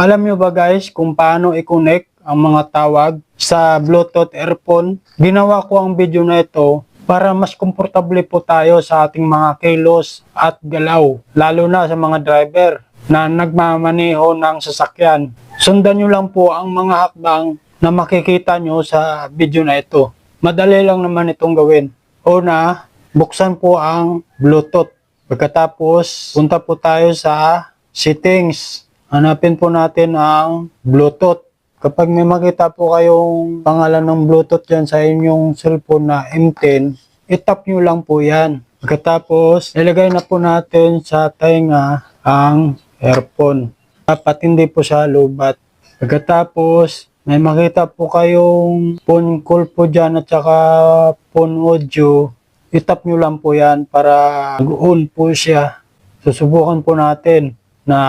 Alam nyo ba guys kung paano i-connect ang mga tawag sa Bluetooth earphone? Ginawa ko ang video na ito para mas komportable po tayo sa ating mga kilos at galaw, lalo na sa mga driver na nagmamaneho ng sasakyan. Sundan nyo lang po ang mga hakbang na makikita nyo sa video na ito. Madali lang naman itong gawin. Una, buksan po ang Bluetooth. Pagkatapos, punta po tayo sa settings. Hanapin po natin ang Bluetooth. Kapag may makita po kayong pangalan ng Bluetooth dyan sa inyong cellphone na M10, itap nyo lang po yan. Pagkatapos, ilagay na po natin sa tenga ang earphone. Dapat hindi po siya lobat. Pagkatapos, may makita po kayong phone call po dyan at saka phone audio. Itap nyo lang po yan para mag-on po siya. Susubukan po natin na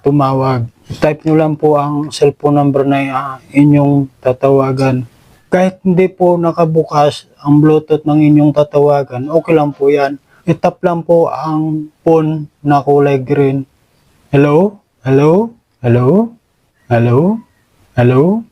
tumawag. Type nyo lang po ang cellphone number na inyong tatawagan. Kahit hindi po nakabukas ang Bluetooth ng inyong tatawagan, okay lang po yan. Itap lang po ang phone na kulay green. Hello? Hello? Hello? Hello? Hello?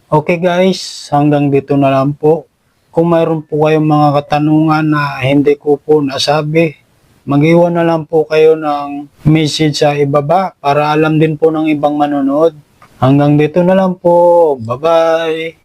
Okay guys, hanggang dito na lang po. Kung mayroon po kayong mga katanungan na hindi ko po nasabi, mag-iwan na lang po kayo ng message sa ibaba para alam din po ng ibang manonood. Hanggang dito na lang po. Bye-bye!